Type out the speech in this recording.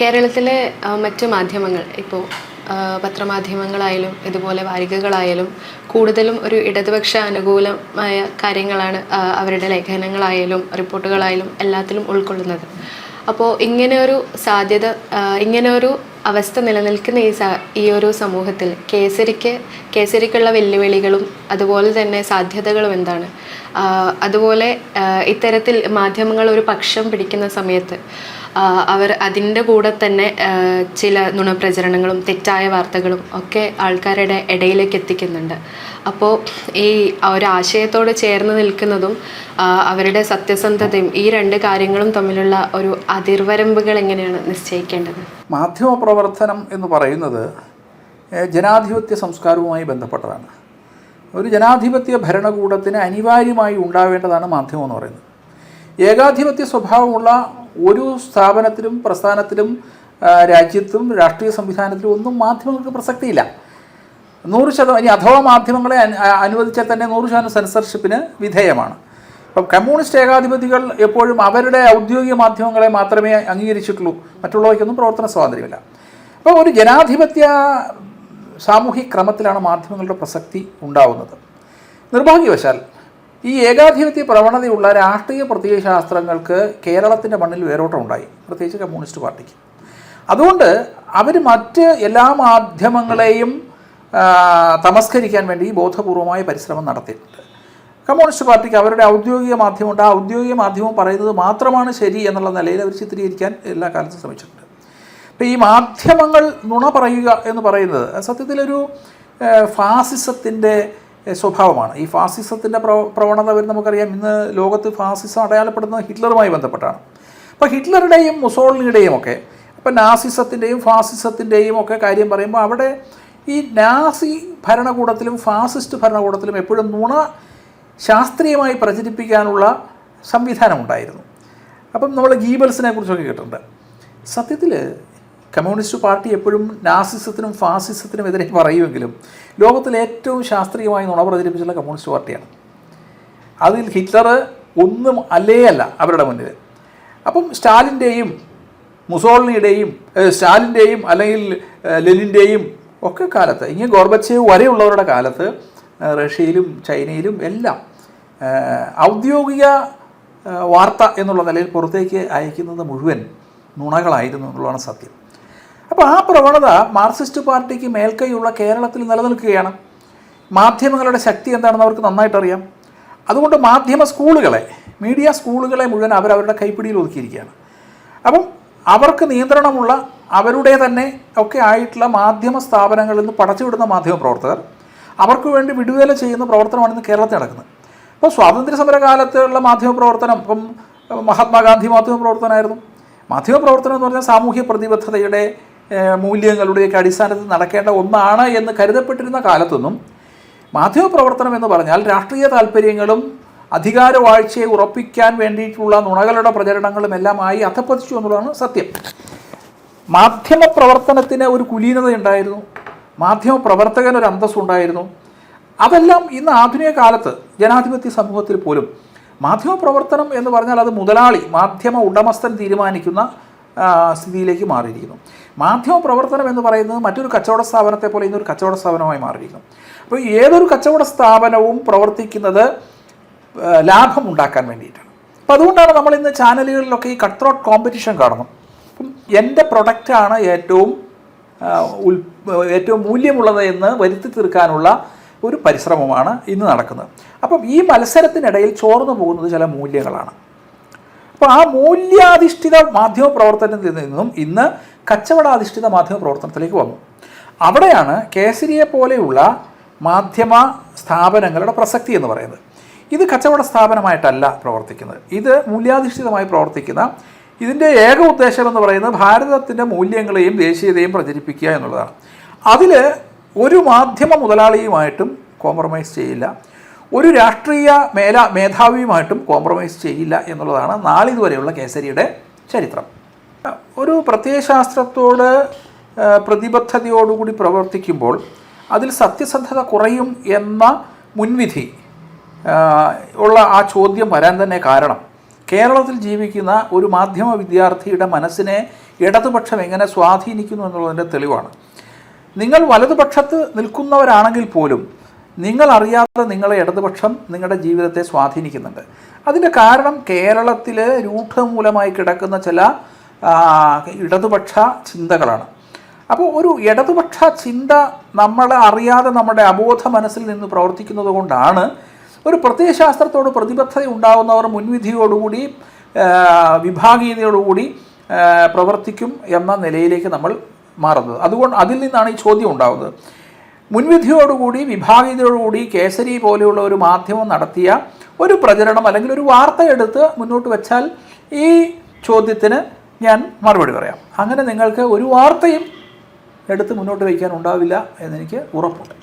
കേരളത്തിലെ മറ്റ് മാധ്യമങ്ങൾ ഇപ്പോൾ പത്രമാധ്യമങ്ങളായാലും ഇതുപോലെ വാരികകളായാലും കൂടുതലും ഒരു ഇടതുപക്ഷ അനുകൂലമായ കാര്യങ്ങളാണ് അവരുടെ ലേഖനങ്ങളായാലും റിപ്പോർട്ടുകളായാലും എല്ലാത്തിലും ഉൾക്കൊള്ളുന്നത്. അപ്പോൾ ഇങ്ങനെയൊരു സാധ്യത, ഇങ്ങനെയൊരു അവസ്ഥ നിലനിൽക്കുന്ന ഈ ഒരു സമൂഹത്തിൽ കേസരിക്കുള്ള വെല്ലുവിളികളും അതുപോലെ തന്നെ സാധ്യതകളും എന്താണ്? അതുപോലെ ഇത്തരത്തിൽ മാധ്യമങ്ങൾ ഒരു പക്ഷം പിടിക്കുന്ന സമയത്ത് അവർ അതിൻ്റെ കൂടെ തന്നെ ചില നുണപ്രചരണങ്ങളും തെറ്റായ വാർത്തകളും ഒക്കെ ആൾക്കാരുടെ ഇടയിലേക്ക് എത്തിക്കുന്നുണ്ട്. അപ്പോൾ ഈ ഒരു ആശയത്തോട് ചേർന്ന് നിൽക്കുന്നതും അവരുടെ സത്യസന്ധതയും ഈ രണ്ട് കാര്യങ്ങളും തമ്മിലുള്ള ഒരു അതിർവരമ്പുകൾ എങ്ങനെയാണ് നിശ്ചയിക്കേണ്ടത്? മാധ്യമപ്രവർത്തനം എന്ന് പറയുന്നത് ജനാധിപത്യ സംസ്കാരവുമായി ബന്ധപ്പെട്ടതാണ്. ഒരു ജനാധിപത്യ ഭരണകൂടത്തിന് അനിവാര്യമായി ഉണ്ടാവേണ്ടതാണ് മാധ്യമം എന്ന് പറയുന്നത്. ഏകാധിപത്യ സ്വഭാവമുള്ള ഒരു സ്ഥാപനത്തിലും പ്രസ്ഥാനത്തിലും രാജ്യത്തും രാഷ്ട്രീയ സംവിധാനത്തിലും ഒന്നും മാധ്യമങ്ങൾക്ക് പ്രസക്തിയില്ല. 100% ഇനി അഥവാ മാധ്യമങ്ങളെ അനുവദിച്ചാൽ തന്നെ 100% സെൻസർഷിപ്പിന് വിധേയമാണ്. അപ്പം കമ്മ്യൂണിസ്റ്റ് ഏകാധിപതികൾ എപ്പോഴും അവരുടെ ഔദ്യോഗിക മാധ്യമങ്ങളെ മാത്രമേ അംഗീകരിച്ചിട്ടുള്ളൂ, മറ്റുള്ളവർക്കൊന്നും പ്രവർത്തന സ്വാതന്ത്ര്യമില്ല. അപ്പോൾ ഒരു ജനാധിപത്യ സാമൂഹിക ക്രമത്തിലാണ് മാധ്യമങ്ങളുടെ പ്രസക്തി ഉണ്ടാവുന്നത്. നിർഭാഗ്യവശാൽ ഈ ഏകാധിപത്യ പ്രവണതയുള്ള രാഷ്ട്രീയ പ്രത്യയശാസ്ത്രങ്ങൾക്ക് കേരളത്തിൻ്റെ മണ്ണിൽ വേരോട്ടമുണ്ടായി, പ്രത്യേകിച്ച് കമ്മ്യൂണിസ്റ്റ് പാർട്ടിക്ക്. അതുകൊണ്ട് അവർ മറ്റ് എല്ലാ മാധ്യമങ്ങളെയും തമസ്കരിക്കാൻ വേണ്ടി ബോധപൂർവമായ പരിശ്രമം നടത്തിയിട്ടുണ്ട്. കമ്മ്യൂണിസ്റ്റ് പാർട്ടിക്ക് അവരുടെ ഔദ്യോഗിക മാധ്യമമുണ്ട്, ആ ഔദ്യോഗിക മാധ്യമം പറയുന്നത് മാത്രമാണ് ശരി എന്നുള്ള നിലയിൽ അവർ ചിത്രീകരിക്കാൻ എല്ലാ കാലത്തും ശ്രമിച്ചിട്ടുണ്ട്. അപ്പോൾ ഈ മാധ്യമങ്ങൾ നുണ പറയുക എന്ന് പറയുന്നത് സത്യത്തിലൊരു ഫാസിസത്തിൻ്റെ സ്വഭാവമാണ്. ഈ ഫാസിസത്തിൻ്റെ പ്രവണത നമുക്കറിയാം. ഇന്ന് ലോകത്ത് ഫാസിസം അടയാളപ്പെടുന്നത് ഹിറ്റ്ലറുമായി ബന്ധപ്പെട്ടാണ്. അപ്പോൾ ഹിറ്റ്ലറുടെയും മുസോളിനിയുടെയും ഒക്കെ, അപ്പോൾ നാസിസത്തിൻ്റെയും ഫാസിസത്തിൻ്റെയും ഒക്കെ കാര്യം പറയുമ്പോൾ അവിടെ ഈ നാസി ഭരണകൂടത്തിലും ഫാസിസ്റ്റ് ഭരണകൂടത്തിലും എപ്പോഴും നുണ ശാസ്ത്രീയമായി പ്രചരിപ്പിക്കാനുള്ള സംവിധാനമുണ്ടായിരുന്നു. അപ്പം നമ്മൾ ഗീബൽസിനെ കുറിച്ചൊക്കെ കേട്ടിട്ടുണ്ട്. സത്യത്തിൽ കമ്മ്യൂണിസ്റ്റ് പാർട്ടി എപ്പോഴും നാസിസത്തിനും ഫാസിസത്തിനും എതിരെ പറയുമെങ്കിലും ലോകത്തിലെ ഏറ്റവും ശാസ്ത്രീയമായി നുണ പ്രചരിപ്പിച്ചുള്ള കമ്മ്യൂണിസ്റ്റ് പാർട്ടിയാണ്. അതിൽ ഹിറ്റ്ലർ ഒന്നും അല്ല അവരുടെ മുന്നിൽ. അപ്പം സ്റ്റാലിൻ്റെയും മുസോളിനിയുടെയും അല്ലെങ്കിൽ ലെനിൻ്റെയും ഒക്കെ കാലത്ത്, ഇങ്ങനെ ഗോർബച്ചേവ് വരെയുള്ളവരുടെ കാലത്ത് റഷ്യയിലും ചൈനയിലും എല്ലാം ഔദ്യോഗിക വാർത്ത എന്നുള്ള നിലയിൽ പുറത്തേക്ക് അയക്കുന്നത് മുഴുവൻ നുണകളായിരുന്നു എന്നുള്ളതാണ് സത്യം. അപ്പോൾ ആ പ്രവണത മാർക്സിസ്റ്റ് പാർട്ടിക്ക് മേൽക്കൈയുള്ള കേരളത്തിൽ നിലനിൽക്കുകയാണ്. മാധ്യമങ്ങളുടെ ശക്തി എന്താണെന്ന് അവർക്ക് നന്നായിട്ടറിയാം. അതുകൊണ്ട് മാധ്യമ സ്കൂളുകളെ, മീഡിയ സ്കൂളുകളെ മുഴുവൻ അവരവരുടെ കൈപ്പിടിയിൽ ഒതുക്കിയിരിക്കുകയാണ്. അപ്പം അവർക്ക് നിയന്ത്രണമുള്ള അവരുടെ തന്നെ ഒക്കെ ആയിട്ടുള്ള മാധ്യമ സ്ഥാപനങ്ങളിൽ നിന്ന് പടച്ചുവിടുന്ന മാധ്യമ പ്രവർത്തകർ അവർക്ക് വേണ്ടി വിടുവേല ചെയ്യുന്ന പ്രവർത്തനമാണ് ഇന്ന് കേരളത്തിൽ നടക്കുന്നത്. അപ്പോൾ സ്വാതന്ത്ര്യ സമര കാലത്തുള്ള മാധ്യമ പ്രവർത്തനം, ഇപ്പം മഹാത്മാഗാന്ധി മാധ്യമ പ്രവർത്തനമായിരുന്നു. മാധ്യമ പ്രവർത്തനം എന്ന് പറഞ്ഞാൽ സാമൂഹ്യ പ്രതിബദ്ധതയുടെ മൂല്യങ്ങളുടെയൊക്കെ അടിസ്ഥാനത്തിൽ നടക്കേണ്ട ഒന്നാണ് എന്ന് കരുതപ്പെട്ടിരുന്ന കാലത്തൊന്നും മാധ്യമപ്രവർത്തനം എന്ന് പറഞ്ഞാൽ രാഷ്ട്രീയ താല്പര്യങ്ങളും അധികാരവാഴ്ചയെ ഉറപ്പിക്കാൻ വേണ്ടിയിട്ടുള്ള നുണകളുടെ പ്രചരണങ്ങളും എല്ലാമായി അധപ്പതിച്ചു എന്നുള്ളതാണ് സത്യം. മാധ്യമപ്രവർത്തനത്തിന് ഒരു കുലീനതയുണ്ടായിരുന്നു, മാധ്യമപ്രവർത്തകനൊരു അന്തസ്സുണ്ടായിരുന്നു. അതെല്ലാം ഇന്ന് ആധുനിക കാലത്ത് ജനാധിപത്യ സമൂഹത്തിൽ പോലും മാധ്യമപ്രവർത്തനം എന്ന് പറഞ്ഞാൽ അത് മുതലാളി, മാധ്യമ ഉടമസ്ഥൻ തീരുമാനിക്കുന്ന സ്ഥിതിയിലേക്ക് മാറിയിരിക്കുന്നു. മാധ്യമപ്രവർത്തനം എന്ന് പറയുന്നത് മറ്റൊരു കച്ചവട സ്ഥാപനത്തെ പോലെ ഇന്നൊരു കച്ചവട സ്ഥാപനമായി മാറിയിരിക്കുന്നു. അപ്പോൾ ഏതൊരു കച്ചവട സ്ഥാപനവും പ്രവർത്തിക്കുന്നത് ലാഭം ഉണ്ടാക്കാൻ വേണ്ടിയിട്ടാണ്. അപ്പോൾ അതുകൊണ്ടാണ് നമ്മൾ ഇന്ന് ചാനലുകളിലൊക്കെ ഈ കട്ട് ത്രോട്ട് കോമ്പറ്റീഷൻ കാണുന്നു. അപ്പം എൻ്റെ പ്രൊഡക്റ്റാണ് ഏറ്റവും മൂല്യമുള്ളത് എന്ന് വരുത്തി തീർക്കാനുള്ള ഒരു പരിശ്രമമാണ് ഇന്ന് നടക്കുന്നത്. അപ്പം ഈ മത്സരത്തിനിടയിൽ ചോർന്നു പോകുന്നത് ചില മൂല്യങ്ങളാണ്. അപ്പോൾ ആ മൂല്യാധിഷ്ഠിത മാധ്യമപ്രവർത്തനത്തിൽ നിന്നും ഇന്ന് കച്ചവടാധിഷ്ഠിത മാധ്യമപ്രവർത്തനത്തിലേക്ക് വന്നു. അവിടെയാണ് കേസരിയെ പോലെയുള്ള മാധ്യമ സ്ഥാപനങ്ങളുടെ പ്രസക്തി എന്ന് പറയുന്നത്. ഇത് കച്ചവട സ്ഥാപനമായിട്ടല്ല പ്രവർത്തിക്കുന്നത്, ഇത് മൂല്യാധിഷ്ഠിതമായി പ്രവർത്തിക്കുന്ന, ഇതിൻ്റെ ഏക ഉദ്ദേശം എന്ന് പറയുന്നത് ഭാരതത്തിൻ്റെ മൂല്യങ്ങളെയും ദേശീയതയും പ്രചരിപ്പിക്കുക എന്നുള്ളതാണ്. അതിൽ ഒരു മാധ്യമ മുതലാളിയുമായിട്ടും കോംപ്രമൈസ് ചെയ്യില്ല, ഒരു രാഷ്ട്രീയ മേധാവിയുമായിട്ടും കോംപ്രമൈസ് ചെയ്യില്ല എന്നുള്ളതാണ് നാളിതുവരെയുള്ള കേസരിയുടെ ചരിത്രം. ഒരു പ്രത്യയശാസ്ത്രത്തോട് പ്രതിബദ്ധതയോടുകൂടി പ്രവർത്തിക്കുമ്പോൾ അതിൽ സത്യസന്ധത കുറയും എന്ന മുൻവിധി ഉള്ള ആ ചോദ്യം വരാൻ തന്നെ കാരണം കേരളത്തിൽ ജീവിക്കുന്ന ഒരു മാധ്യമ വിദ്യാർത്ഥിയുടെ മനസ്സിനെ ഇടതുപക്ഷം എങ്ങനെ സ്വാധീനിക്കുന്നു എന്നുള്ളതിൻ്റെ തെളിവാണ്. നിങ്ങൾ വലതുപക്ഷത്ത് നിൽക്കുന്നവരാണെങ്കിൽ പോലും നിങ്ങൾ അറിയാതെ നിങ്ങളെ ഇടതുപക്ഷം നിങ്ങളുടെ ജീവിതത്തെ സ്വാധീനിക്കുന്നുണ്ട്. അതിൻ്റെ കാരണം കേരളത്തിൽ രൂഢമൂലമായി കിടക്കുന്ന ചില ഇടതുപക്ഷ ചിന്തകളാണ്. അപ്പോൾ ഒരു ഇടതുപക്ഷ ചിന്ത നമ്മളെ അറിയാതെ നമ്മുടെ അബോധ മനസ്സിൽ നിന്ന് പ്രവർത്തിക്കുന്നത് കൊണ്ടാണ് ഒരു പ്രത്യയശാസ്ത്രത്തോട് പ്രതിബദ്ധത ഉണ്ടാകുന്നവർ മുൻവിധിയോടുകൂടി വിഭാഗീയതയോടുകൂടി പ്രവർത്തിക്കും എന്ന നിലയിലേക്ക് നമ്മൾ മാറുന്നത്. അതുകൊണ്ട് അതിൽ നിന്നാണ് ഈ ചോദ്യം ഉണ്ടാകുന്നത്. മുൻവിധിയോടുകൂടി വിഭാഗീയതയോടുകൂടി കേസരി പോലെയുള്ള ഒരു മാധ്യമം നടത്തിയ ഒരു പ്രചരണം അല്ലെങ്കിൽ ഒരു വാർത്ത എടുത്ത് മുന്നോട്ട് വെച്ചാൽ ഈ ചോദ്യത്തിന് ഞാൻ മറുപടി പറയാം. അങ്ങനെ നിങ്ങൾക്ക് ഒരു വാർത്തയും എടുത്ത് മുന്നോട്ട് വയ്ക്കാൻ ഉണ്ടാവില്ല എന്നെനിക്ക് ഉറപ്പുണ്ട്.